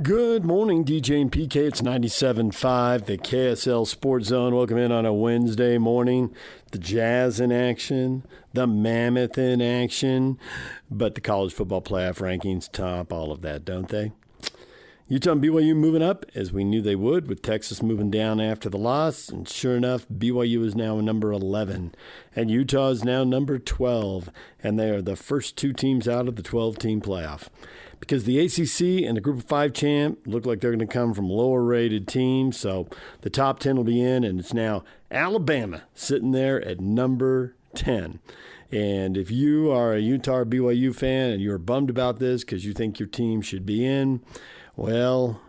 Good morning, DJ and PK. It's 97.5, the KSL Sports Zone. Welcome in on a Wednesday morning. The Jazz in action, the Mammoth in action, but the college football playoff rankings top all of that, don't they? Utah and BYU moving up, as we knew they would, with Texas moving down after the loss. And sure enough, BYU is now number 11, and Utah is now number 12, and they are the first two teams out of the 12-team playoff. Because the ACC and the Group of 5 champ look like they're going to come from lower-rated teams, so the top 10 will be in, and it's now Alabama sitting there at number 10. And if you are a Utah or BYU fan and you're bummed about this because you think your team should be in, well,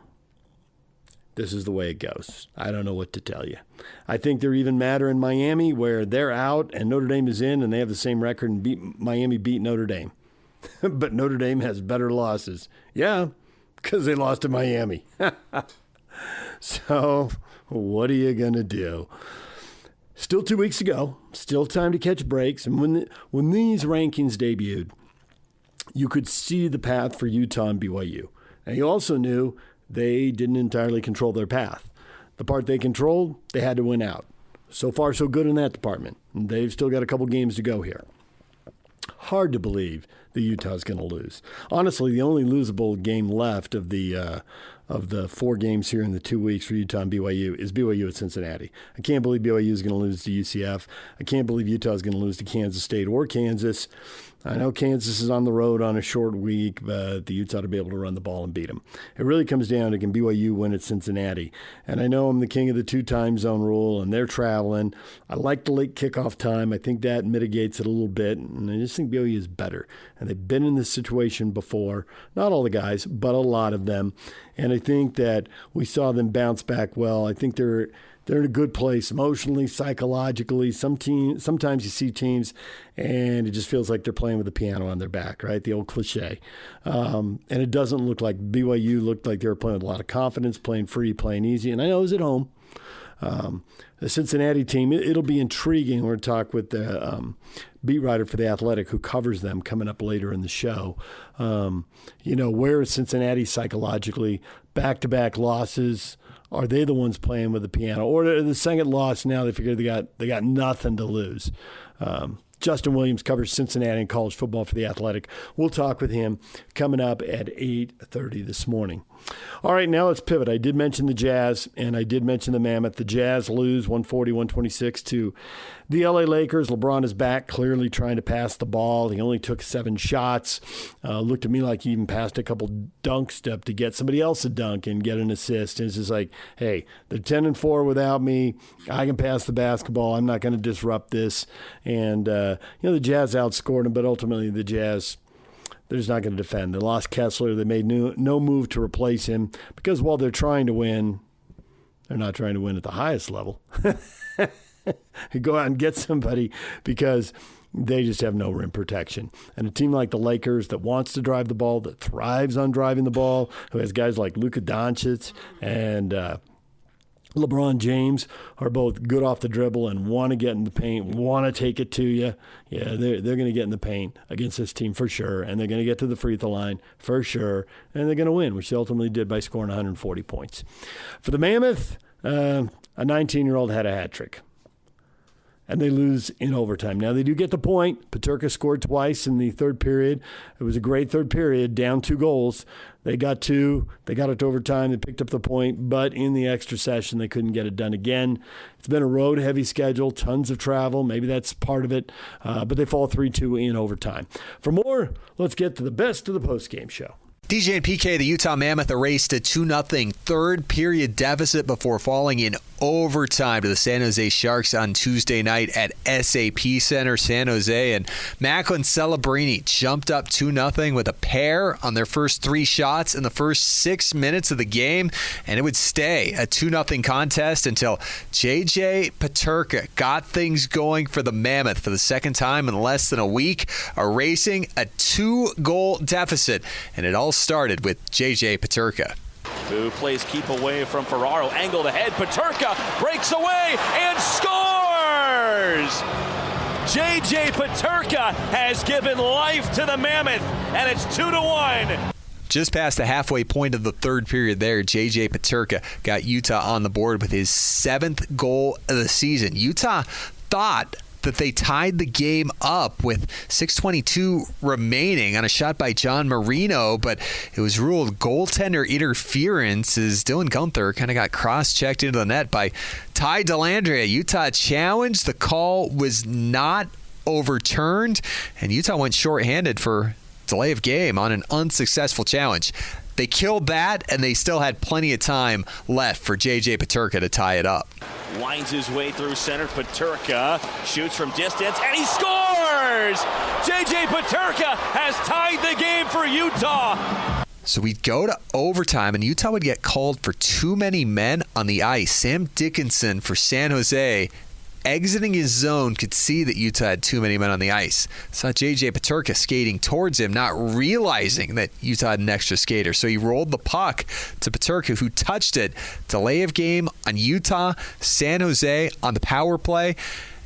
this is the way it goes. I don't know what to tell you. I think they're even madder in Miami, where they're out and Notre Dame is in, and they have the same record, and Miami beat Notre Dame. But Notre Dame has better losses. Yeah, because they lost to Miami. So what are you going to do? Still 2 weeks to go. Still time to catch breaks. And when these rankings debuted, you could see the path for Utah and BYU. And you also knew they didn't entirely control their path. The part they controlled, they had to win out. So far, so good in that department. And they've still got a couple games to go here. Hard to believe that Utah's going to lose. Honestly, the only losable game left of the 4 games here in the 2 weeks for Utah and BYU is BYU at Cincinnati. I can't believe BYU is going to lose to UCF. I can't believe Utah is going to lose to Kansas State or Kansas. I know Kansas is on the road on a short week, but the Utah to be able to run the ball and beat them. It really comes down to, can BYU win at Cincinnati? And I know I'm the king of the 2 time zone rule, and they're traveling. I like the late kickoff time. I think that mitigates it a little bit, and I just think BYU is better. And they've been in this situation before. Not all the guys, but a lot of them. And I think that we saw them bounce back well. I think they're in a good place emotionally, psychologically. Sometimes you see teams and it just feels like they're playing with the piano on their back, right? The old cliche. And it doesn't look like BYU looked like they were playing with a lot of confidence, playing free, playing easy. And I know it was at home. The Cincinnati team, it'll be intriguing. We're going to talk with the beat writer for The Athletic who covers them coming up later in the show. Where is Cincinnati psychologically? Back-to-back losses. Are they the ones playing with the piano? Or the second loss now, they figure they got nothing to lose. Justin Williams covers Cincinnati and college football for The Athletic. We'll talk with him coming up at 8:30 this morning. All right, now let's pivot. I did mention the Jazz, and I did mention the Mammoth. The Jazz lose 140-126 to the LA Lakers. LeBron is back, clearly trying to pass the ball. He only took 7 shots. Looked to me like he even passed a couple dunks to get somebody else a dunk and get an assist. And it's just like, hey, they're 10-4 without me. I can pass the basketball. I'm not going to disrupt this. And, the Jazz outscored them, but ultimately the Jazz, they're just not going to defend. They lost Kessler. They made no move to replace him because while they're trying to win, they're not trying to win at the highest level. Go out and get somebody because they just have no rim protection. And a team like the Lakers that wants to drive the ball, that thrives on driving the ball, who has guys like Luka Doncic and LeBron James are both good off the dribble and want to get in the paint, want to take it to you. Yeah, they're going to get in the paint against this team for sure, and they're going to get to the free throw line for sure, and they're going to win, which they ultimately did by scoring 140 points. For the Mammoth, a 19-year-old had a hat trick. And they lose in overtime. Now, they do get the point. Peterka scored twice in the third period. It was a great third period, down 2 goals. They got 2. They got it to overtime. They picked up the point. But in the extra session, they couldn't get it done again. It's been a road-heavy schedule, tons of travel. Maybe that's part of it. But they fall 3-2 in overtime. For more, let's get to the best of the postgame show. DJ and PK, the Utah Mammoth erased a 2-0 third-period deficit before falling in overtime to the San Jose Sharks on Tuesday night at SAP Center, San Jose. And Macklin Celebrini jumped up 2-0 with a pair on their first 3 shots in the first 6 minutes of the game. And it would stay a 2-0 contest until JJ Peterka got things going for the Mammoth for the second time in less than a week, erasing a 2-goal deficit. And it all started with JJ Peterka. Who plays keep away from Ferraro, angled ahead, Peterka breaks away and scores! JJ Peterka has given life to the Mammoth, and it's 2-1. Just past the halfway point of the third period there, J.J. Peterka got Utah on the board with his 7th goal of the season. Utah thought that they tied the game up with 6:22 remaining on a shot by John Marino, but it was ruled goaltender interference as Dylan Gunther kind of got cross-checked into the net by Ty Dellandrea. Utah challenged. The call was not overturned, and Utah went shorthanded for delay of game on an unsuccessful challenge. They killed that, and they still had plenty of time left for J.J. Peterka to tie it up. Winds his way through center. Peterka shoots from distance, and he scores! J.J. Peterka has tied the game for Utah. So we'd go to overtime, and Utah would get called for too many men on the ice. Sam Dickinson for San Jose, exiting his zone, could see that Utah had too many men on the ice. Saw J.J. Peterka skating towards him, not realizing that Utah had an extra skater. So he rolled the puck to Peterka, who touched it. Delay of game on Utah, San Jose on the power play,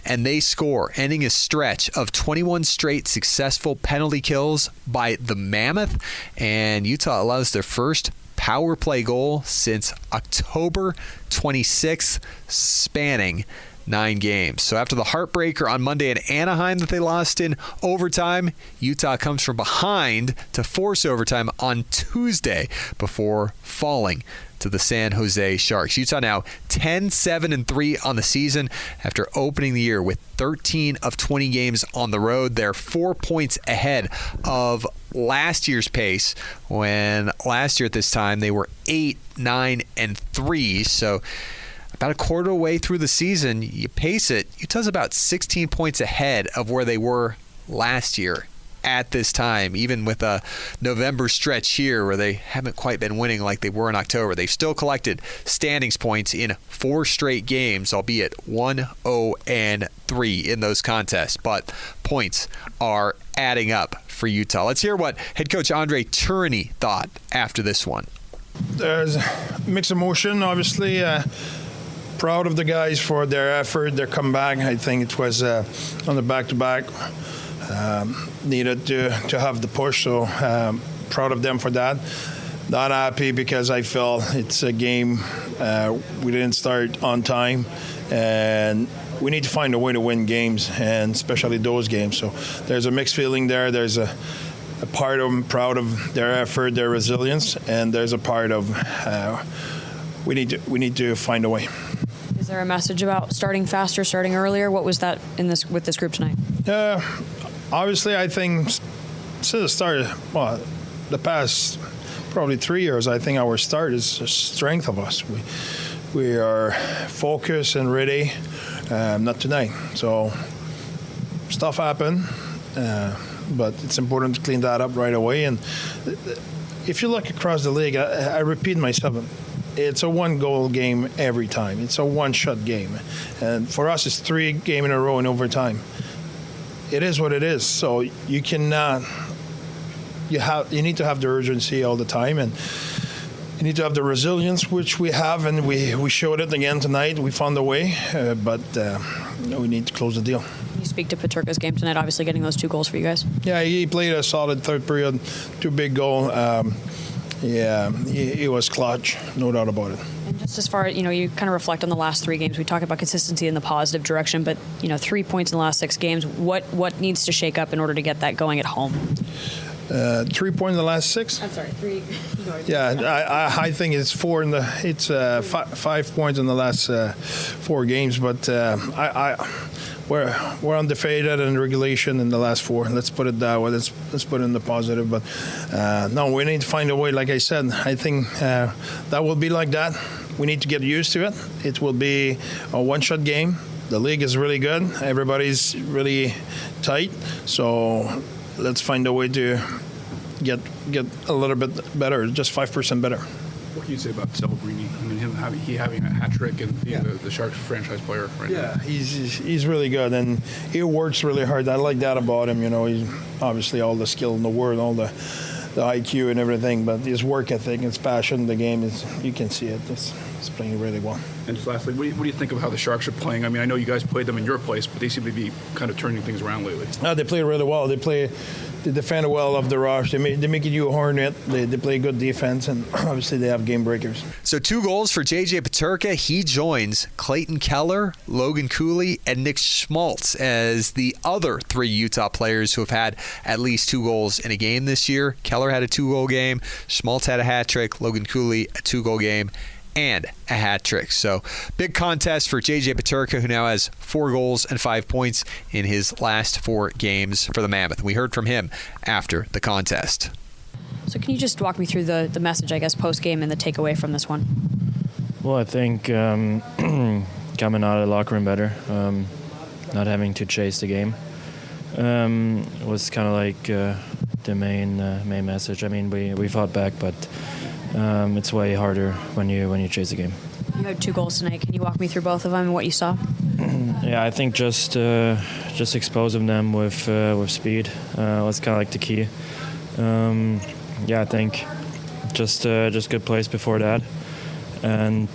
and they score, ending a stretch of 21 straight successful penalty kills by the Mammoth. And Utah allows their first power play goal since October 26th, spanning 9 games. So after the heartbreaker on Monday in Anaheim that they lost in overtime, Utah comes from behind to force overtime on Tuesday before falling to the San Jose Sharks. Utah now 10-7-3 on the season after opening the year with 13 of 20 games on the road. They're 4 points ahead of last year's pace, when last year at this time they were 8-9-3. So about a quarter way through the season, you pace it, Utah's about 16 points ahead of where they were last year at this time, even with a November stretch here where they haven't quite been winning like they were in October. They've still collected standings points in 4 straight games, albeit 1-0-3 in those contests. But points are adding up for Utah. Let's hear what head coach Andre Tourigny thought after this one. There's mixed emotion, obviously. Proud of the guys for their effort, their comeback. I think it was on the back-to-back. Needed to have the push, so proud of them for that. Not happy because I felt it's a game we didn't start on time, and we need to find a way to win games, and especially those games. So there's a mixed feeling there. There's a part of I'm proud of their effort, their resilience, and there's a part of we need to find a way. Is there a message about starting faster, starting earlier? What was that with this group tonight? Obviously, I think since the start, the past probably 3 years, I think our start is a strength of us. We are focused and ready. Not tonight. So stuff happened, but it's important to clean that up right away. And if you look across the league, I repeat myself, it's a 1-goal game every time. It's a one-shot game. And for us, it's 3 games in a row in overtime. It is what it is. So you cannot, you need to have the urgency all the time, and you need to have the resilience, which we have, and we showed it again tonight. We found a way, but we need to close the deal. Can you speak to Peterka's game tonight, obviously getting those 2 goals for you guys? Yeah, he played a solid third period, 2 big goals. He was clutch, no doubt about it. And just as far as, you kind of reflect on the last 3 games. We talk about consistency in the positive direction, but, 3 points in the last 6 games. What needs to shake up in order to get that going at home? 3 points in the last 6? I'm sorry, 3. Yeah, I think it's 4 it's 5 points in the last 4 games, but we're undefeated in regulation in the last 4. Let's put it that way. Let's put it in the positive. But no, we need to find a way. Like I said, I think that will be like that. We need to get used to it. It will be a one-shot game. The league is really good. Everybody's really tight. So let's find a way to get a little bit better, just 5% better. What can you say about Celebrini? I mean, him having a hat trick and being the Sharks franchise player right now. Yeah, he's really good, and he works really hard. I like that about him. He's obviously all the skill in the world, all the IQ and everything, but his work ethic, his passion, the game is, you can see it. It's playing really well. And just lastly, what do you think of how the Sharks are playing? I mean, I know you guys played them in your place, but they seem to be kind of turning things around lately. They play really well. They play They defend well off the rush. They make you a hornet. They play good defense, and obviously they have game breakers. So 2 goals for J.J. Peterka. He joins Clayton Keller, Logan Cooley, and Nick Schmaltz as the other 3 Utah players who have had at least 2 goals in a game this year. Keller had a 2-goal game. Schmaltz had a hat trick. Logan Cooley, a 2-goal game and a hat trick. So big contest for J.J. Peterka, who now has 4 goals and 5 points in his last 4 games for the Mammoth. We heard from him after the contest. So can you just walk me through the message, I guess, post-game and the takeaway from this one? Well, I think coming out of the locker room better, not having to chase the game was kind of like the main message. I mean, we fought back, but it's way harder when you chase a game. You had 2 goals tonight. Can you walk me through both of them and what you saw? Yeah, I think just exposing them with speed was kind of like the key. Yeah, I think just good plays before that, and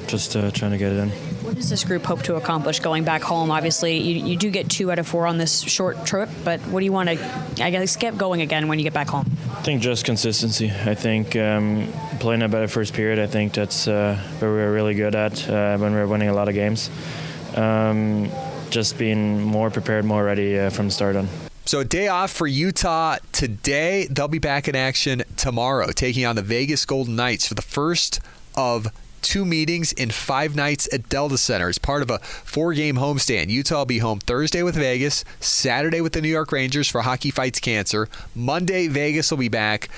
just trying to get it in. What does this group hope to accomplish going back home? Obviously, you do get 2 out of 4 on this short trip, but what do you want to, I guess, get going again when you get back home? I think just consistency. I think playing a better first period, I think that's where we were really good at when we were winning a lot of games. Just being more prepared, more ready from the start on. So a day off for Utah today. They'll be back in action tomorrow, taking on the Vegas Golden Knights for the first of 2 meetings in 5 nights at Delta Center as part of a 4-game homestand. Utah will be home Thursday with Vegas, Saturday with the New York Rangers for Hockey Fights Cancer. Monday, Vegas will be back.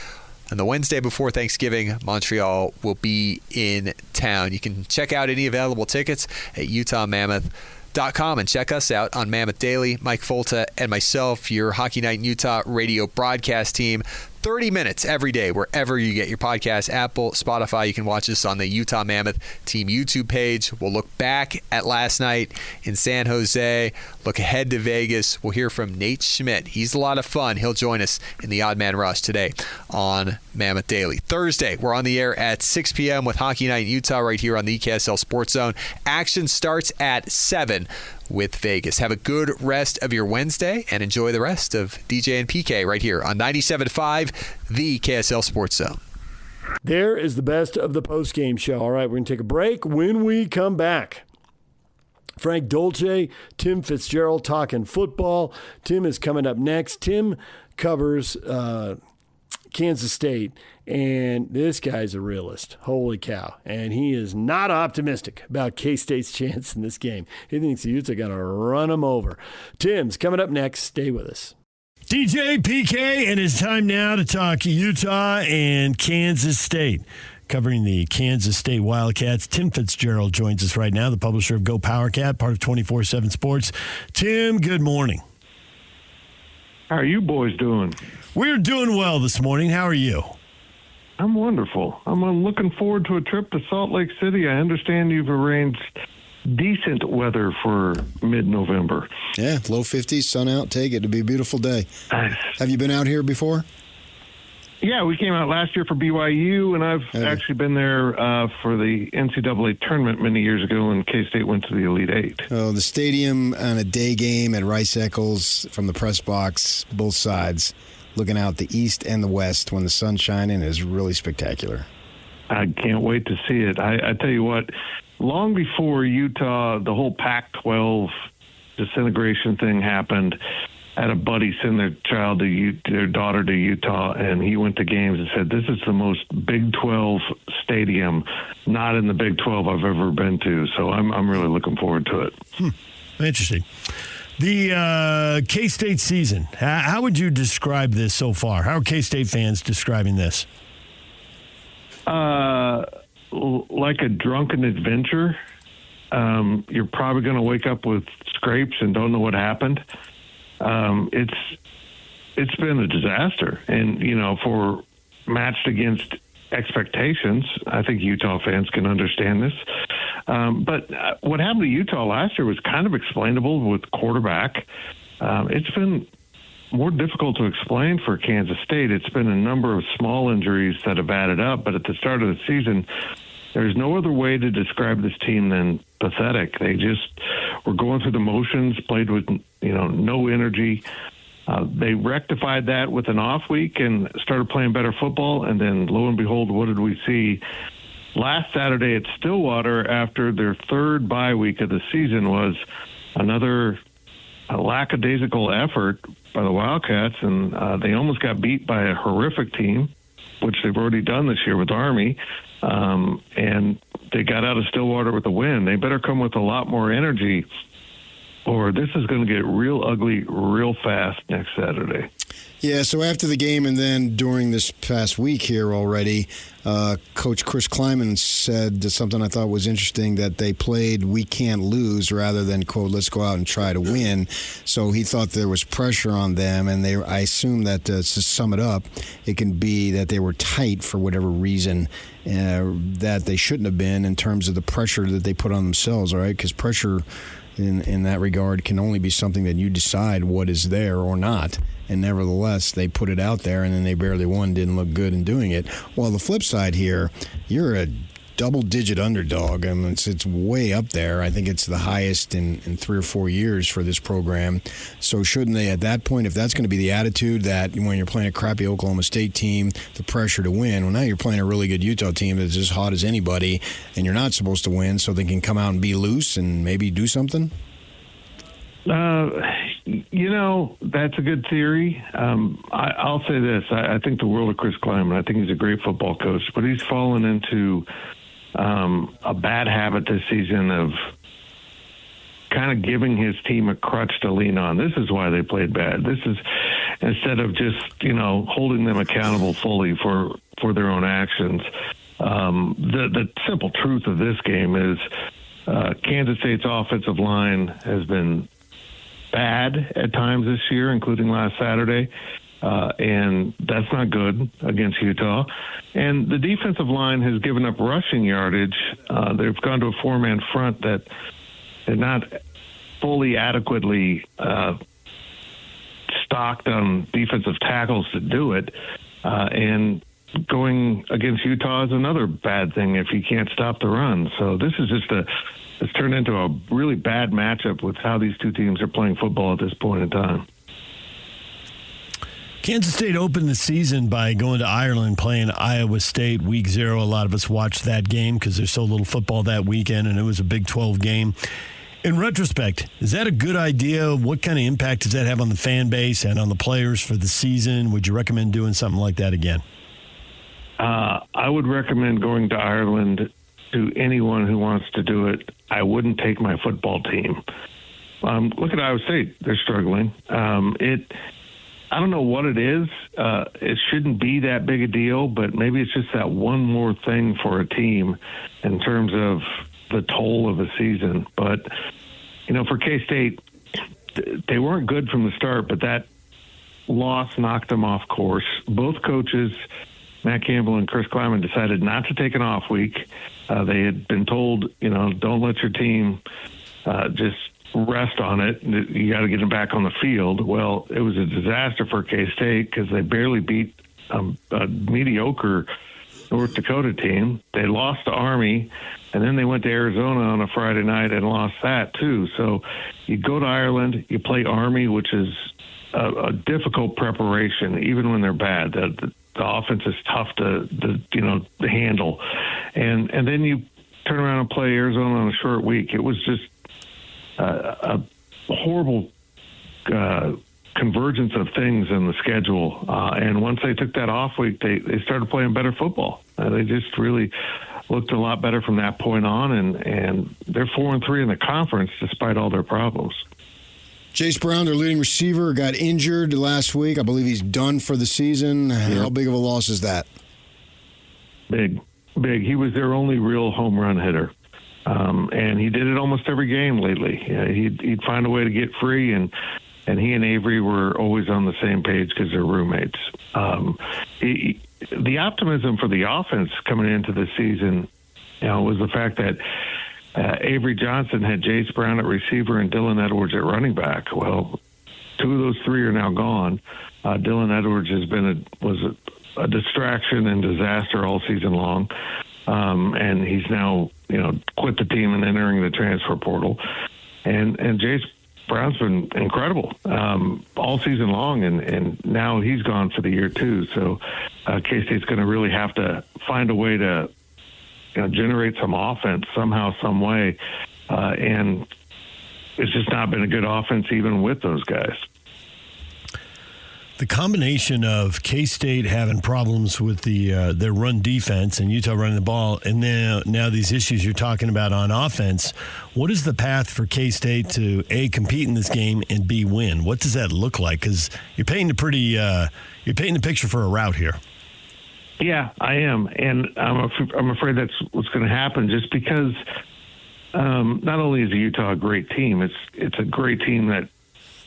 And the Wednesday before Thanksgiving, Montreal will be in town. You can check out any available tickets at UtahMammoth.com and check us out on Mammoth Daily. Mike Folta and myself, your Hockey Night in Utah radio broadcast team. 30 minutes every day, wherever you get your podcast, Apple, Spotify. You can watch us on the Utah Mammoth team YouTube page. We'll look back at last night in San Jose, look ahead to Vegas. We'll hear from Nate Schmidt. He's a lot of fun. He'll join us in the Odd Man Rush today on Mammoth Daily. Thursday, we're on the air at 6 p.m. with Hockey Night in Utah right here on the KSL Sports Zone. Action starts at 7 with Vegas. Have a good rest of your Wednesday and enjoy the rest of DJ and PK right here on 97.5, the KSL Sports Zone. There is the best of the post-game show. All right, we're going to take a break. When we come back, Frank Dolce, Tim Fitzgerald talking football. Tim is coming up next. Tim covers Kansas State, and this guy's a realist. Holy cow. And he is not optimistic about K-State's chance in this game. He thinks the Utes are going to run them over. Tim's coming up next. Stay with us. DJ, PK, and it's time now to talk Utah and Kansas State. Covering the Kansas State Wildcats, Tim Fitzgerald joins us right now, the publisher of Go Powercat, part of 24/7 Sports. Tim, good morning. How are you boys doing? We're doing well this morning. How are you? I'm wonderful. I'm looking forward to a trip to Salt Lake City. I understand you've arranged decent weather for mid-November. Yeah, low 50s, sun out, take it. It'll be a beautiful day. Nice. Have you been out here before? Yeah, we came out last year for BYU, and I've actually been there for the NCAA tournament many years ago when K-State went to the Elite Eight. Oh, the stadium on a day game at Rice Eccles from the press box, both sides, looking out the east and the west when the sun's shining is really spectacular. I can't wait to see it. I tell you what, long before Utah, the whole Pac-12 disintegration thing happened, I had a buddy send their daughter to Utah, and he went to games and said, "This is the most Big 12 stadium, not in the Big 12 I've ever been to." So I'm really looking forward to it. Interesting. The K-State season, how would you describe this so far? How are K-State fans describing this? Like a drunken adventure. You're probably going to wake up with scrapes and don't know what happened. It's been a disaster, and for matched against expectations, I think Utah fans can understand this. But what happened to Utah last year was kind of explainable with quarterback. It's been more difficult to explain for Kansas State. It's been a number of small injuries that have added up, but at the start of the season, there's no other way to describe this team than pathetic. They just were going through the motions, played with no energy. They rectified that with an off week and started playing better football, and then lo and behold, what did we see? Last Saturday at Stillwater, after their third bye week of the season, was another lackadaisical effort by the Wildcats, and they almost got beat by a horrific team, which they've already done this year with Army, and they got out of Stillwater with a win. They better come with a lot more energy, or this is going to get real ugly real fast next Saturday. Yeah, so after the game and then during this past week here already, Coach Chris Kleiman said something I thought was interesting, that they played "we can't lose" rather than, quote, "let's go out and try to win." So he thought there was pressure on them, and I assume that, to sum it up, it can be that they were tight for whatever reason that they shouldn't have been in terms of the pressure that they put on themselves, all right? Because pressure in that regard can only be something that you decide what is there or not. And nevertheless, they put it out there, and then they barely won, didn't look good in doing it. Well, the flip side here, you're a double-digit underdog. I mean, it's way up there. I think it's the highest in 3 or 4 years for this program. So shouldn't they, at that point, if that's going to be the attitude that when you're playing a crappy Oklahoma State team, the pressure to win, well, now you're playing a really good Utah team that's as hot as anybody, and you're not supposed to win, so they can come out and be loose and maybe do something? That's a good theory. I'll say this. I think the world of Chris Kleiman. I think he's a great football coach, but he's fallen into a bad habit this season of kind of giving his team a crutch to lean on. This is why they played bad. This is instead of just, holding them accountable fully for their own actions. The simple truth of this game is Kansas State's offensive line has been bad at times this year, including last Saturday, and that's not good against Utah. And the defensive line has given up rushing yardage. They've gone to a four-man front that they're not fully adequately stocked on defensive tackles to do it, and going against Utah is another bad thing if you can't stop the run. So this is just it's turned into a really bad matchup with how these two teams are playing football at this point in time. Kansas State opened the season by going to Ireland, playing Iowa State week 0. A lot of us watched that game because there's so little football that weekend, and it was a Big 12 game. In retrospect, is that a good idea? What kind of impact does that have on the fan base and on the players for the season? Would you recommend doing something like that again? I would recommend going to Ireland to anyone who wants to do it. I wouldn't take my football team. Look at Iowa State. They're struggling. I don't know what it is. It shouldn't be that big a deal, but maybe it's just that one more thing for a team in terms of the toll of a season. But, for K-State, they weren't good from the start, but that loss knocked them off course. Both coaches, Matt Campbell and Chris Kleiman, decided not to take an off week. They had been told, don't let your team just rest on it. You got to get them back on the field. Well, it was a disaster for K-State because they barely beat a mediocre North Dakota team. They lost to Army, and then they went to Arizona on a Friday night and lost that too. So you go to Ireland, you play Army, which is a difficult preparation, even when they're bad. The offense is tough to handle, and then you turn around and play Arizona on a short week. It was just a horrible convergence of things in the schedule. And once they took that off week, they started playing better football. They just really looked a lot better from that point on, and they're 4-3 in the conference despite all their problems. Jace Brown, their leading receiver, got injured last week. I believe he's done for the season. How big of a loss is that? Big. He was their only real home run hitter. And he did it almost every game lately. He'd find a way to get free, and he and Avery were always on the same page because they're roommates. The optimism for the offense coming into the season, was the fact that Avery Johnson had Jace Brown at receiver and Dylan Edwards at running back. Well, 2 of those 3 are now gone. Dylan Edwards was a distraction and disaster all season long. And he's now, quit the team and entering the transfer portal. And Jace Brown's been incredible all season long, and now he's gone for the year too. So K-State's going to really have to find a way to generate some offense somehow, some way, and it's just not been a good offense even with those guys. The combination of K-State having problems with their run defense and Utah running the ball, and now these issues you're talking about on offense, what is the path for K-State to, A, compete in this game, and B, win? What does that look like? Because you're painting the picture for a rout here. Yeah, I am, and I'm afraid that's what's going to happen. Just because not only is Utah a great team, it's a great team that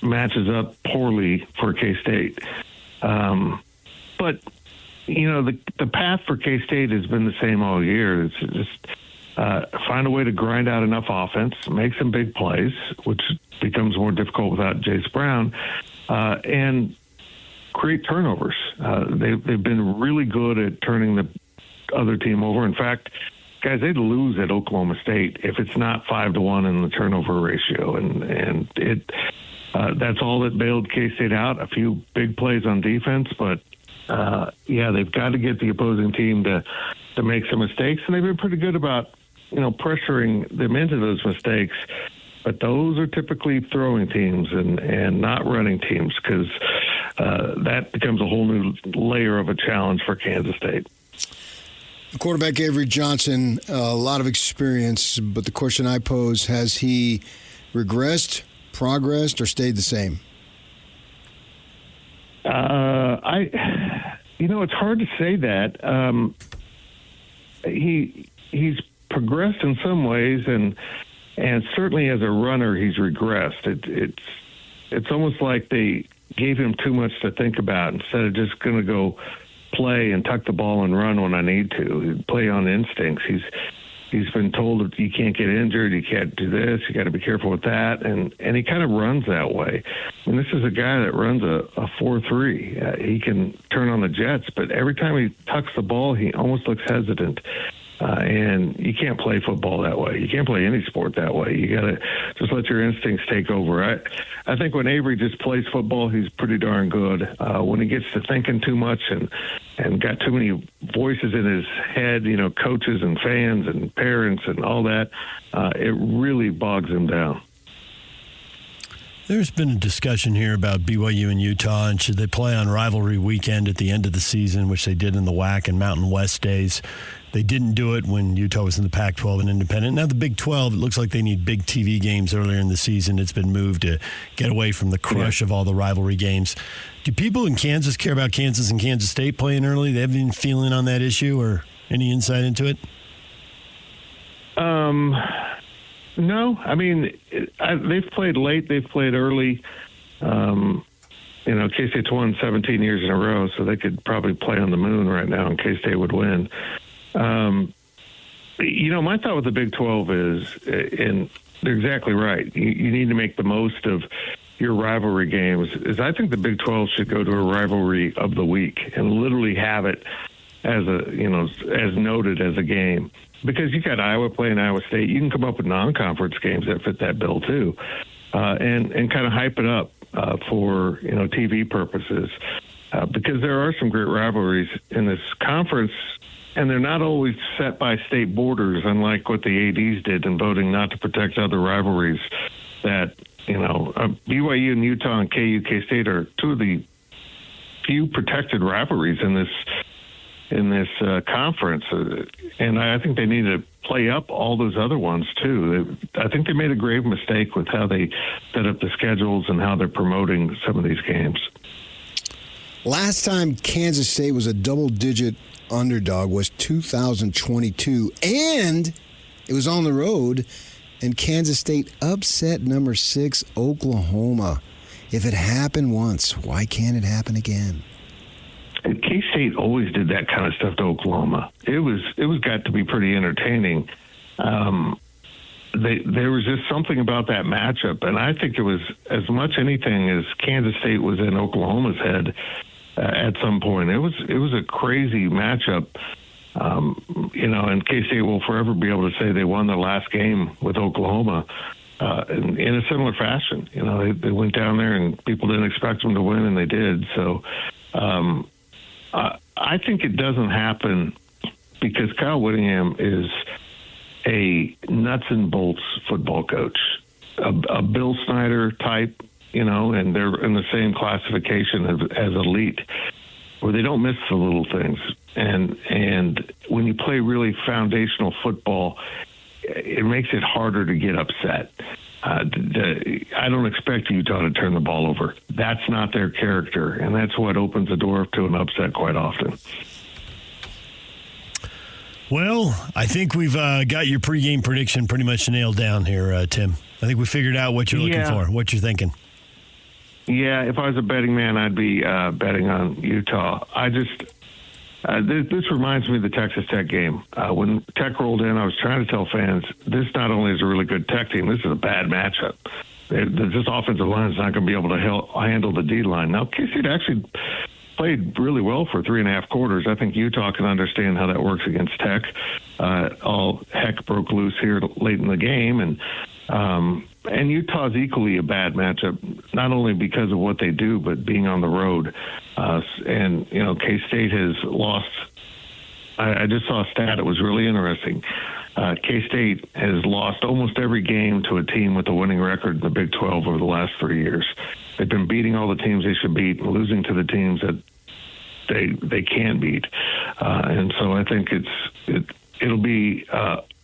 matches up poorly for K-State. But, the path for K-State has been the same all year. It's just find a way to grind out enough offense, make some big plays, which becomes more difficult without Jace Brown, and create turnovers. They've been really good at turning the other team over. In fact, guys, they'd lose at Oklahoma State if it's not 5-1 in the turnover ratio, and that's all that bailed K-State out. A few big plays on defense, but they've got to get the opposing team to make some mistakes, and they've been pretty good about pressuring them into those mistakes. But those are typically throwing teams and not running teams, because that becomes a whole new layer of a challenge for Kansas State. Quarterback Avery Johnson, a lot of experience, but the question I pose, has he regressed, progressed, or stayed the same? It's hard to say that. He's progressed in some ways, and certainly as a runner, he's regressed. It's almost like they gave him too much to think about instead of just going to go play and tuck the ball and run when I need to. Play on instincts. He's been told that you can't get injured, you can't do this, you got to be careful with that, and he kind of runs that way. I mean, this is a guy that runs a 4.3. He can turn on the jets, but every time he tucks the ball, he almost looks hesitant. And you can't play football that way. You can't play any sport that way. You got to just let your instincts take over. I think when Avery just plays football, he's pretty darn good. When he gets to thinking too much and got too many voices in his head, coaches and fans and parents and all that, it really bogs him down. There's been a discussion here about BYU and Utah, and should they play on rivalry weekend at the end of the season, which they did in the WAC and Mountain West days. They didn't do it when Utah was in the Pac-12 and independent. Now the Big 12, it looks like they need big TV games earlier in the season. It's been moved to get away from the crush of all the rivalry games. Do people in Kansas care about Kansas and Kansas State playing early? They have any feeling on that issue or any insight into it? No. I mean, they've played late. They've played early. K-State's won 17 years in a row, so they could probably play on the moon right now and K-State would win. My thought with the Big 12 is, and they're exactly right, you need to make the most of your rivalry games, is I think the Big 12 should go to a rivalry of the week and literally have it as as noted as a game. Because you got Iowa playing Iowa State, you can come up with non-conference games that fit that bill too, and kind of hype it up for TV purposes, because there are some great rivalries in this conference, and they're not always set by state borders, unlike what the ADs did in voting not to protect other rivalries. That BYU and Utah and K-State are two of the few protected rivalries in this conference, and I think they need to play up all those other ones too. I think they made a grave mistake with how they set up the schedules and how they're promoting some of these games. Last time Kansas State was a double-digit underdog was 2022, and it was on the road, and Kansas State upset number 6 Oklahoma. If it happened once, why can't it happen again? And K-State always did that kind of stuff to Oklahoma. It was got to be pretty entertaining. There was just something about that matchup, and I think it was as much anything as Kansas State was in Oklahoma's head at some point. It was a crazy matchup, and K-State will forever be able to say they won the last game with Oklahoma. in a similar fashion. You know, they went down there and people didn't expect them to win, and they did. So I think it doesn't happen because Kyle Whittingham is a nuts and bolts football coach, a Bill Snyder type, you know, and they're in the same classification as elite, where they don't miss the little things. And when you play really foundational football, it makes it harder to get upset. I don't expect Utah to turn the ball over. That's not their character, and that's what opens the door to an upset quite often. Well, I think we've got your pregame prediction pretty much nailed down here, Tim. I think we figured out what you're looking for, what you're thinking. Yeah, if I was a betting man, I'd be betting on Utah. I just this reminds me of the Texas Tech game. When Tech rolled in, I was trying to tell fans, this not only is a really good Tech team, this is a bad matchup. This offensive line is not going to be able to handle the D-line. Now, K-State actually played really well for 3.5 quarters. I think Utah can understand how that works against Tech. All heck broke loose here late in the game, and Utah's equally a bad matchup, not only because of what they do, but being on the road. And, you know, K-State has lost. I just saw a stat. It was really interesting. K-State has lost almost every game to a team with a winning record in the Big 12 over the last 3 years. They've been beating all the teams they should beat and losing to the teams that they can beat. And so I think it'll be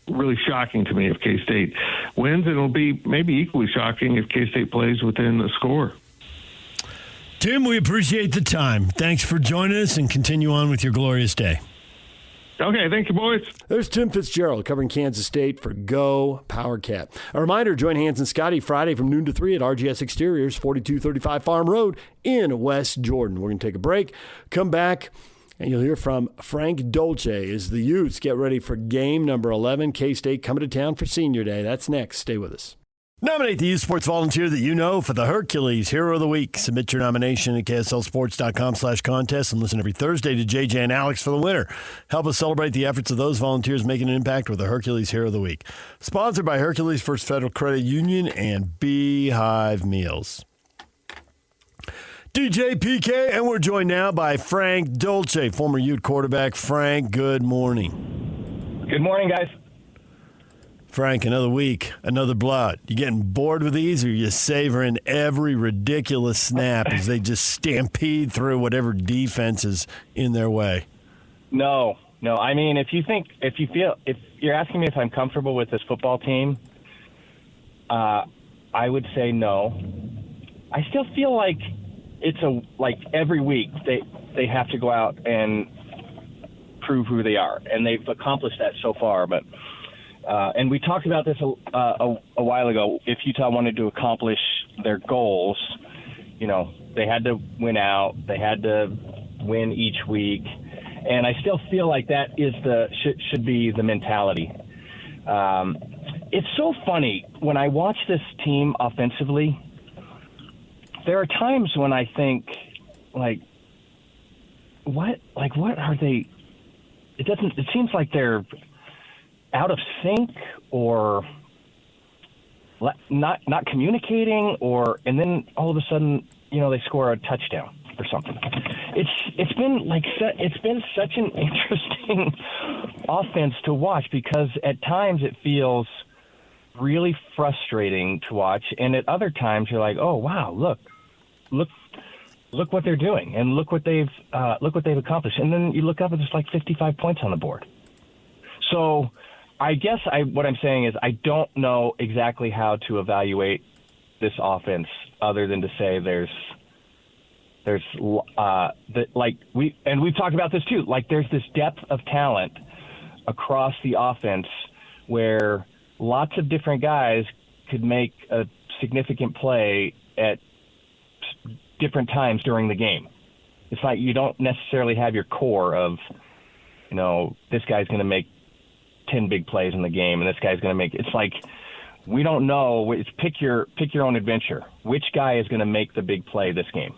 really shocking to me if K-State wins. It'll be maybe equally shocking if K-State plays within the score. Tim, we appreciate the time. Thanks for joining us, and continue on with your glorious day. Okay, thank you, boys. There's Tim Fitzgerald covering Kansas State for Go Powercat. A reminder, join Hans and Scotty Friday from noon to 3 at RGS Exteriors, 4235 Farm Road in West Jordan. We're going to take a break, come back, and you'll hear from Frank Dolce as the Utes get ready for game number 11. K-State coming to town for Senior Day. That's next. Stay with us. Nominate the youth sports volunteer that you know for the Hercules Hero of the Week. Submit your nomination at kslsports.com/contest and listen every Thursday to JJ and Alex for the winner. Help us celebrate the efforts of those volunteers making an impact with the Hercules Hero of the Week. Sponsored by Hercules First Federal Credit Union and Beehive Meals. DJ PK, and we're joined now by Frank Dolce, former Ute quarterback. Frank, good morning. Good morning, guys. Frank, another week, another blowout. You getting bored with these, or are you savoring every ridiculous snap as they just stampede through whatever defense is in their way? No. I mean, if you're asking me if I'm comfortable with this football team, I would say no. I still feel like it's every week they have to go out and prove who they are, and they've accomplished that so far, but. And we talked about this a while ago. If Utah wanted to accomplish their goals, you know, they had to win out. They had to win each week. And I still feel like that is should be the mentality. It's so funny when I watch this team offensively. There are times when I think, what are they? It seems like they're out of sync or not communicating, and then all of a sudden, you know, they score a touchdown or something. It's been such an interesting offense to watch, because at times it feels really frustrating to watch, and at other times you're like, oh wow, look what they're doing, and look what they've accomplished, and then you look up and there's like 55 points on the board. So I guess what I'm saying is I don't know exactly how to evaluate this offense other than to say we've talked about this too. Like, there's this depth of talent across the offense where lots of different guys could make a significant play at different times during the game. It's like you don't necessarily have your core of, you know, this guy's going to make 10 big plays in the game, and this guy's going to make. It's like we don't know. It's pick your own adventure. Which guy is going to make the big play this game?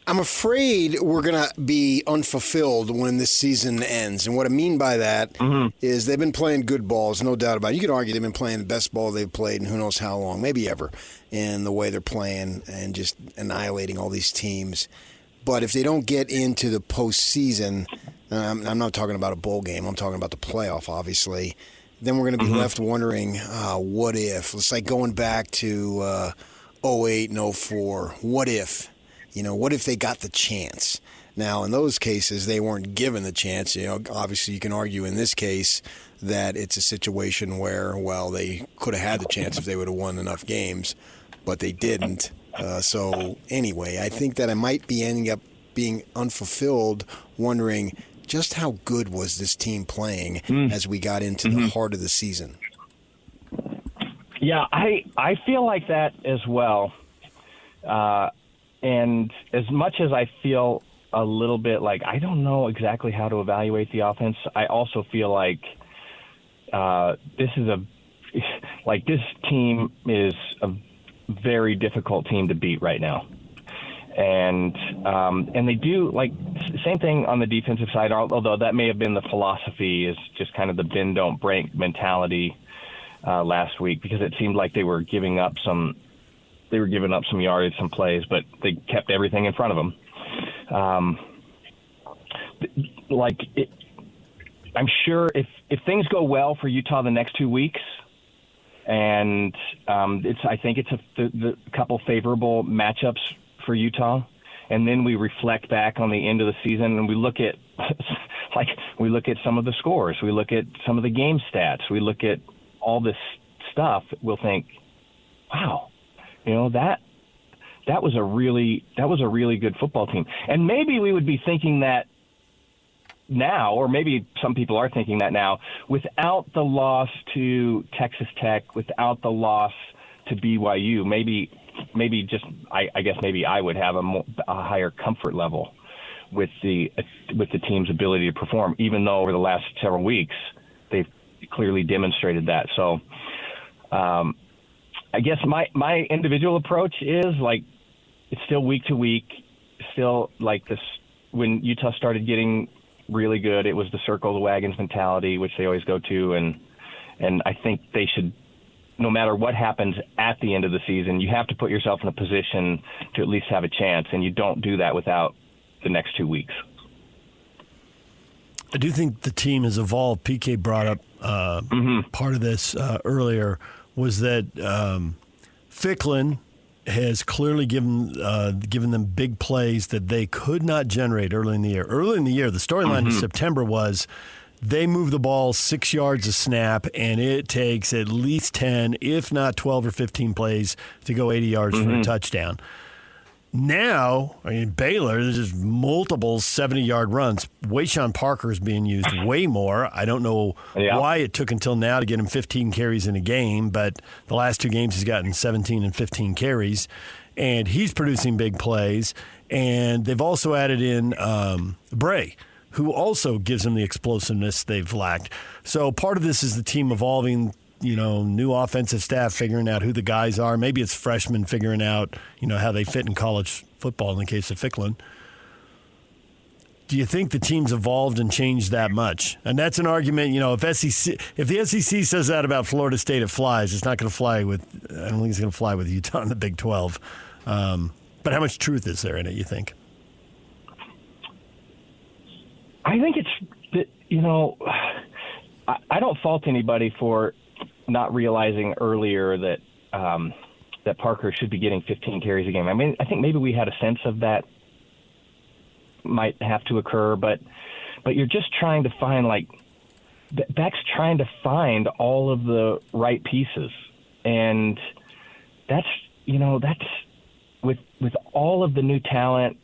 I'm afraid we're going to be unfulfilled when this season ends. And what I mean by that is they've been playing good balls, no doubt about it. You could argue they've been playing the best ball they've played in who knows how long, maybe ever, in the way they're playing and just annihilating all these teams. But if they don't get into the postseason, I'm not talking about a bowl game, I'm talking about the playoff, obviously, then we're going to be left wondering, what if? It's like going back to 08 and 04. What if? What if they got the chance? Now, in those cases, they weren't given the chance. Obviously, you can argue in this case that it's a situation where, well, they could have had the chance if they would have won enough games, but they didn't. So anyway, I think that I might be ending up being unfulfilled, wondering just how good was this team playing as we got into the heart of the season. Yeah, I feel like that as well. And as much as I feel a little bit like I don't know exactly how to evaluate the offense, I also feel like this team is a very difficult team to beat right now. And they do, same thing on the defensive side, although that may have been the philosophy, is just kind of the bend, don't break mentality last week, because it seemed like they were giving up some yardage, some plays, but they kept everything in front of them. I'm sure if things go well for Utah the next 2 weeks, and I think it's the couple favorable matchups for Utah, and then we reflect back on the end of the season and we look at some of the scores, we look at some of the game stats, we look at all this stuff, we'll think, wow, that was a really good football team. And maybe we would be thinking that now, or maybe some people are thinking that now, without the loss to Texas Tech, without the loss to BYU, maybe I guess I would have a higher comfort level with the team's ability to perform, even though over the last several weeks they've clearly demonstrated that. So I guess my individual approach is it's still week to week, still like this. When Utah started getting really good, it was the circle the wagons mentality, which they always go to, and I think they should, no matter what happens at the end of the season, you have to put yourself in a position to at least have a chance, and you don't do that without the next 2 weeks. I do think the team has evolved. PK brought up part of this earlier, was that Ficklin has clearly given them big plays that they could not generate early in the year. Early in the year, the storyline in September was they move the ball 6 yards a snap, and it takes at least 10, if not 12 or 15 plays to go 80 yards for a touchdown. Now, Baylor, there's just multiple 70-yard runs. Wayshawn Parker is being used way more. I don't know why it took until now to get him 15 carries in a game, but the last 2 games he's gotten 17 and 15 carries, and he's producing big plays. And they've also added in Bray, who also gives them the explosiveness they've lacked. So part of this is the team evolving, new offensive staff figuring out who the guys are. Maybe it's freshmen figuring out, how they fit in college football in the case of Ficklin. Do you think the team's evolved and changed that much? And that's an argument, if the SEC says that about Florida State, it flies. It's not going to fly with, I don't think it's going to fly with Utah in the Big 12. But how much truth is there in it, you think? I think it's, I don't fault anybody for not realizing earlier that that Parker should be getting 15 carries a game. I mean, I think maybe we had a sense of that might have to occur, but you're just trying to find, Beck's trying to find all of the right pieces, and that's with all of the new talent,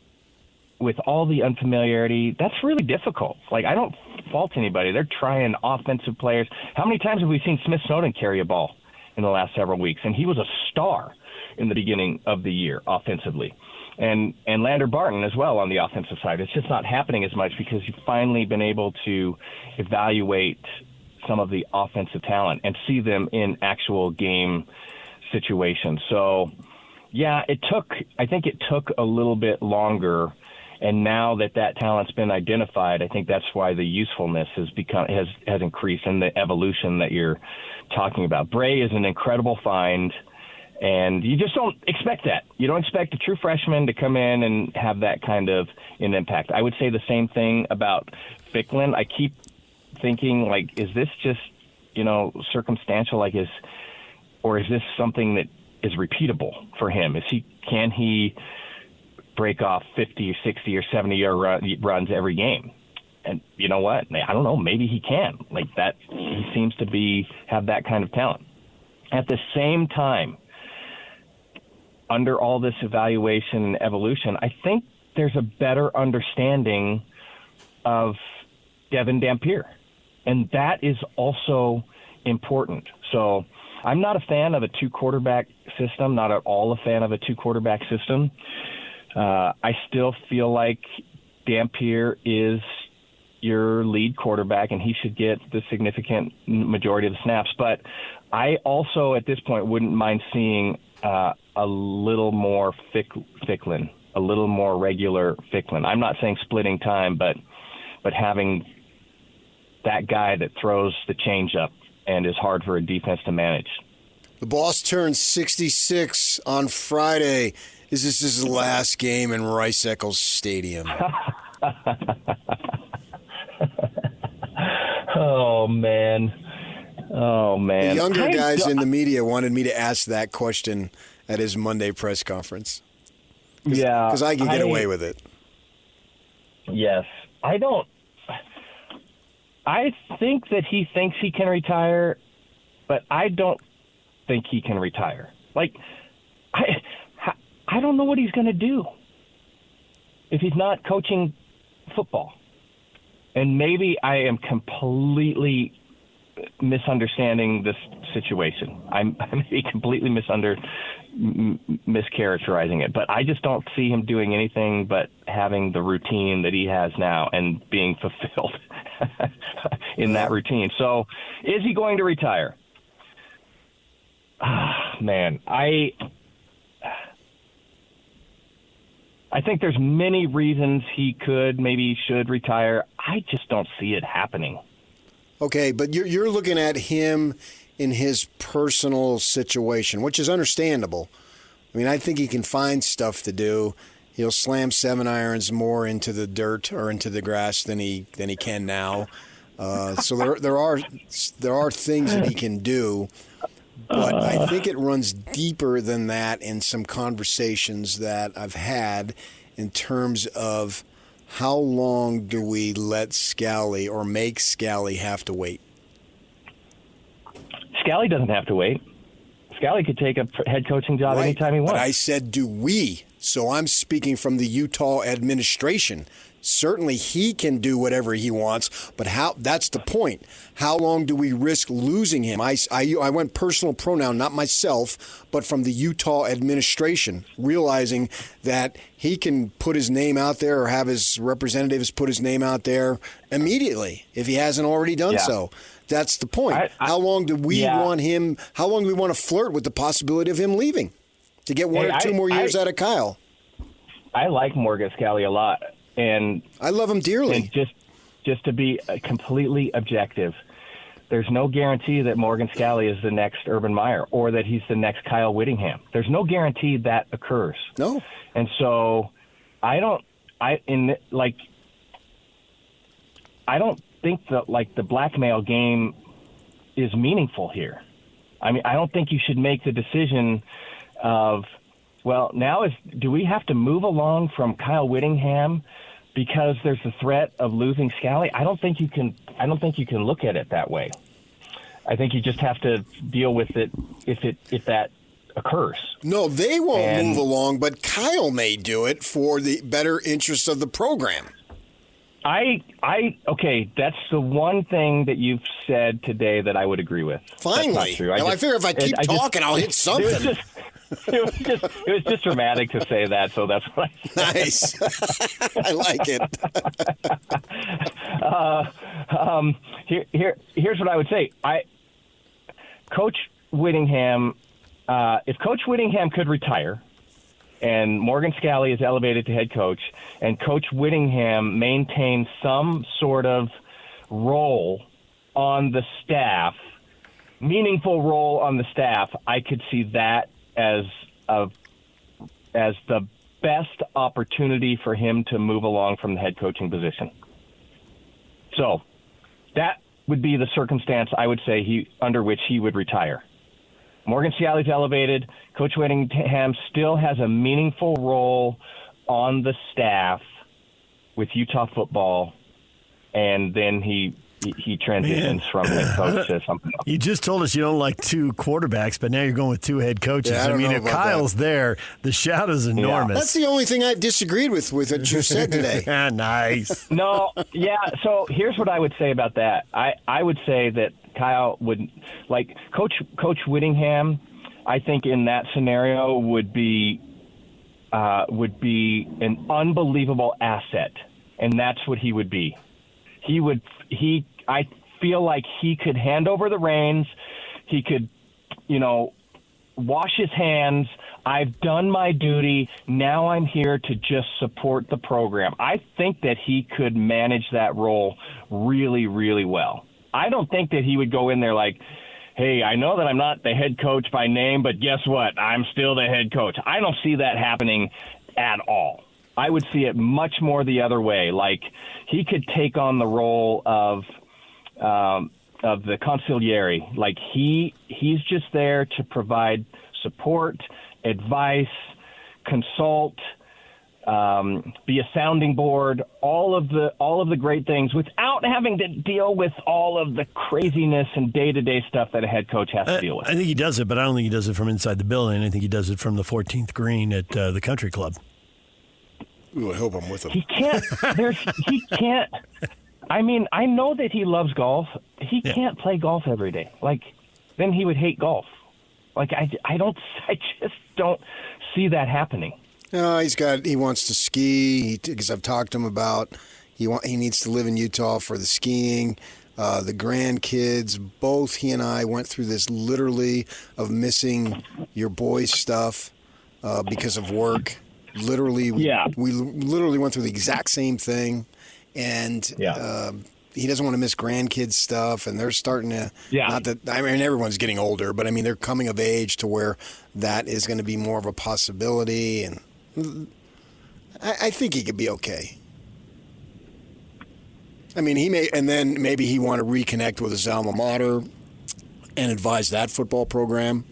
with all the unfamiliarity, that's really difficult. I don't fault anybody. They're trying offensive players. How many times have we seen Smith Snowden carry a ball in the last several weeks? And he was a star in the beginning of the year offensively. And Lander Barton as well on the offensive side. It's just not happening as much because you've finally been able to evaluate some of the offensive talent and see them in actual game situations. So yeah, I think it took a little bit longer. And now that talent's been identified, I think that's why the usefulness has increased, and the evolution that you're talking about. Bray is an incredible find, and you just don't expect that. You don't expect a true freshman to come in and have that kind of an impact. I would say the same thing about Ficklin. I keep thinking, like, is this just, circumstantial, or is this something that is repeatable for him? Can he break off 50 or 60 or 70-yard runs every game? And you know what? I don't know. Maybe he can. Like that, he seems to have that kind of talent. At the same time, under all this evaluation and evolution, I think there's a better understanding of Devin Dampier, and that is also important. So I'm not a fan of a two-quarterback system, not at all a fan of a two-quarterback system. I still feel like Dampier is your lead quarterback, and he should get the significant majority of the snaps. But I also, at this point, wouldn't mind seeing a little more Ficklin, a little more regular Ficklin. I'm not saying splitting time, but having that guy that throws the changeup and is hard for a defense to manage. The boss turns 66 on Friday. Is this his last game in Rice-Eccles Stadium? Oh, man. The younger guys in the media wanted me to ask that question at his Monday press conference. Yeah. Because I can get away with it. Yes. I think that he thinks he can retire, but I don't think he can retire. I don't know what he's going to do if he's not coaching football. And maybe I am completely misunderstanding this situation. I may be completely mischaracterizing it, but I just don't see him doing anything but having the routine that he has now and being fulfilled in that routine. So is he going to retire? Man, I think there's many reasons he could, maybe should retire. I just don't see it happening. Okay, but you're looking at him in his personal situation, which is understandable. I mean, I think he can find stuff to do. He'll slam 7 irons more into the dirt or into the grass than he can now. So there are things that he can do. But I think it runs deeper than that in some conversations that I've had in terms of how long do we let Scally or make Scally have to wait? Scally doesn't have to wait. Scally could take a head coaching job anytime he wants. But I said, do we? So I'm speaking from the Utah administration. Certainly he can do whatever he wants, but that's the point. How long do we risk losing him? I went personal pronoun, not myself, but from the Utah administration, realizing that he can put his name out there or have his representatives put his name out there immediately if he hasn't already done so. That's the point. How long do we want him? How long do we want to flirt with the possibility of him leaving to get one or two more years out of Kyle? I like Morgan Scally a lot. And I love him dearly. And just to be completely objective, there's no guarantee that Morgan Scally is the next Urban Meyer or that he's the next Kyle Whittingham. There's no guarantee that occurs. No. And so I don't think that the blackmail game is meaningful here. I mean, I don't think you should make the decision of, well, now do we have to move along from Kyle Whittingham because there's the threat of losing Scally? I don't think you can look at it that way. I think you just have to deal with it if that occurs. No, they won't move along, but Kyle may do it for the better interest of the program. Okay, that's the one thing that you've said today that I would agree with. Finally. That's not true. I figure if I keep talking, I'll hit something. It was just dramatic to say that, so that's what I said. Nice. I like it. Here's what I would say. Coach Whittingham, if Coach Whittingham could retire, and Morgan Scalley is elevated to head coach, and Coach Whittingham maintains some sort of role on the staff, meaningful role on the staff, I could see that as the best opportunity for him to move along from the head coaching position. So that would be the circumstance I would say under which he would retire. Morgan Scalley's elevated. Coach Whittingham still has a meaningful role on the staff with Utah football, and then he transitions from head coach to something else. You just told us you don't like two quarterbacks, but now you're going with two head coaches. Yeah, I don't know if about Kyle's that. there, the shadow's enormous. That's the only thing I disagreed with what you said today. Nice. No, yeah. So here's what I would say about that. I would say that Kyle would, like Coach Whittingham, I think in that scenario would be an unbelievable asset, and that's what he would be. I feel like he could hand over the reins. He could, wash his hands. I've done my duty. Now I'm here to just support the program. I think that he could manage that role really, really well. I don't think that he would go in there like, hey, I know that I'm not the head coach by name, but guess what? I'm still the head coach. I don't see that happening at all. I would see it much more the other way. Like he could take on the role of the consigliere. Like he's just there to provide support, advice, consult, be a sounding board, all of the great things without having to deal with all of the craziness and day-to-day stuff that a head coach has to deal with. I think he does it, but I don't think he does it from inside the building. I think he does it from the 14th green at the country club. Ooh, I hope I'm with him. He can't. I mean, I know that he loves golf. He can't play golf every day. Like, then he would hate golf. Like, I just don't see that happening. No, he wants to ski, because I've talked to him about he needs to live in Utah for the skiing. The grandkids, both he and I went through this literally of missing your boys' stuff because of work. Literally, we literally went through the exact same thing, and he doesn't want to miss grandkids stuff, and they're starting to. Yeah. Not that I mean everyone's getting older, but I mean they're coming of age to where that is going to be more of a possibility, and I think he could be okay. I mean, he may, and then maybe he want to reconnect with his alma mater and advise that football program.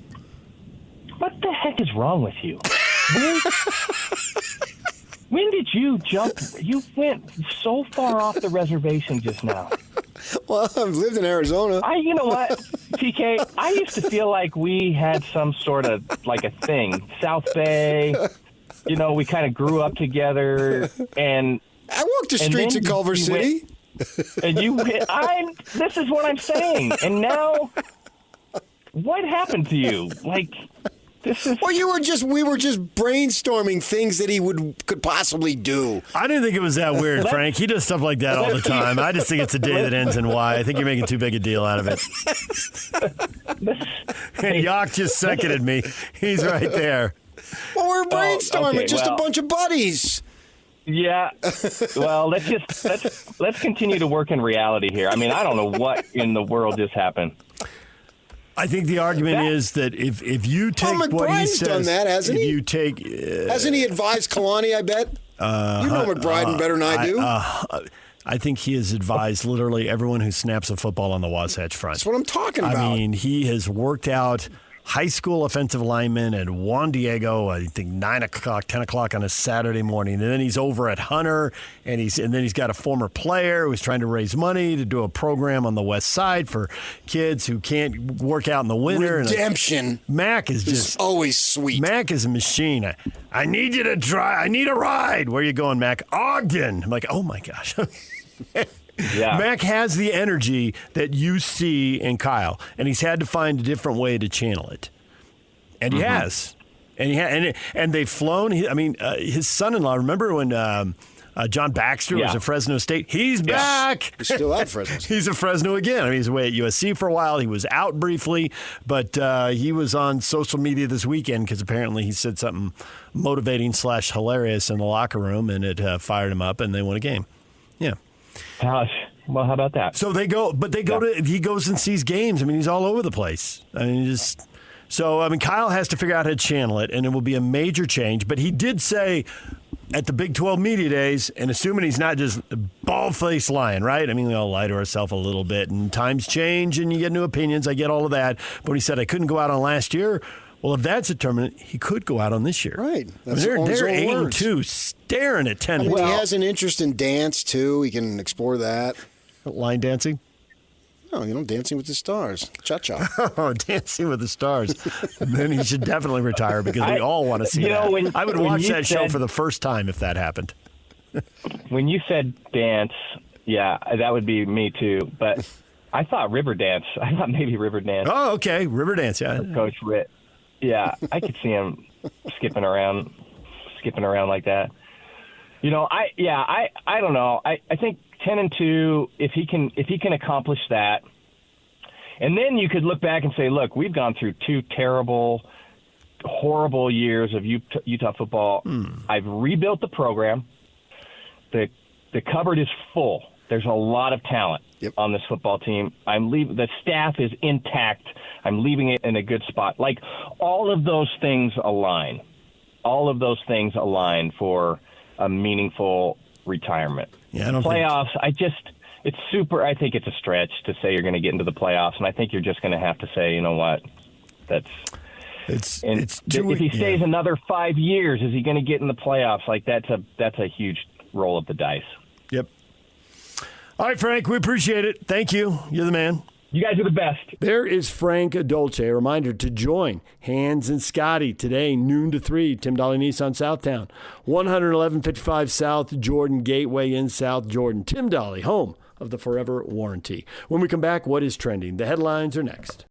What the heck is wrong with you? When did you jump? You went so far off the reservation just now. Well, I've lived in Arizona. You know what, TK? I used to feel like we had some sort of like a thing. South Bay, we kind of grew up together, and I walked the streets of Culver City. And this is what I'm saying. And now, what happened to you? Like. Well, we were just brainstorming things that he could possibly do. I didn't think it was that weird, Frank. He does stuff like that all the time. I just think it's a day that ends in Y. I think you're making too big a deal out of it. And Yock just seconded me. He's right there. Well, we're brainstorming, a bunch of buddies. Yeah. Well, let's continue to work in reality here. I mean, I don't know what in the world just happened. I think the argument is that if you take what he says, done that, hasn't he? You take, hasn't he advised Kalani? I bet. You know McBride better than I do. I think he has advised literally everyone who snaps a football on the Wasatch Front. That's what I'm talking about. I mean, he has worked out high school offensive linemen at Juan Diego, I think 9 o'clock, 10 o'clock on a Saturday morning. And then he's over at Hunter, and then he's got a former player who's trying to raise money to do a program on the west side for kids who can't work out in the winter. Redemption. Mac is just always sweet. Mac is a machine. I need you to drive. I need a ride. Where are you going, Mac? Ogden. I'm like, oh my gosh. Yeah. Mac has the energy that you see in Kyle, and he's had to find a different way to channel it, and he has, and they've flown. His son-in-law. Remember when John Baxter was at Fresno State. He's back. He's still at Fresno State. He's at Fresno again. I mean, he's away at USC for a while. He was out briefly, but he was on social media this weekend because apparently he said something motivating / hilarious in the locker room, and it fired him up, and they won a game. Yeah. Gosh. Well, how about that? So they go to, he goes and sees games. I mean, he's all over the place. I mean, Kyle has to figure out how to channel it, and it will be a major change. But he did say at the Big 12 Media Days, and assuming he's not just bald-faced lying, right? I mean, we all lie to ourselves a little bit, and times change, and you get new opinions. I get all of that. But when he said, I couldn't go out on last year, well, if that's determined, he could go out on this year. Right. That's they're 8-2, staring at 10. He has an interest in dance, too. He can explore that. Line dancing? No, Dancing with the Stars. Cha-cha. Oh, Dancing with the Stars. Then he should definitely retire because we all want to see that. I would watch that show for the first time if that happened. When you said dance, yeah, that would be me too. But I thought Riverdance. I thought maybe Riverdance. Oh, okay. Riverdance, yeah. Coach Witt. Yeah, I could see him skipping around like that. I don't know. I think 10-2, if he can accomplish that, and then you could look back and say, look, we've gone through 2 terrible, horrible years of Utah football. I've rebuilt the program. The cupboard is full. There's a lot of talent on this football team. The staff is intact. I'm leaving it in a good spot. Like, all of those things align. All of those things align for a meaningful retirement. Yeah, I don't playoffs. It's super. I think it's a stretch to say you're going to get into the playoffs, and I think you're just going to have to say, you know what, if he stays another 5 years, is he going to get in the playoffs? Like, that's a huge roll of the dice. Yep. All right, Frank, we appreciate it. Thank you. You're the man. You guys are the best. There is Frank Dolce. A reminder to join Hans and Scotty today, noon to 3, Tim Dahle Nissan Southtown, 11155 South Jordan Gateway in South Jordan. Tim Dahle, home of the Forever Warranty. When we come back, what is trending? The headlines are next.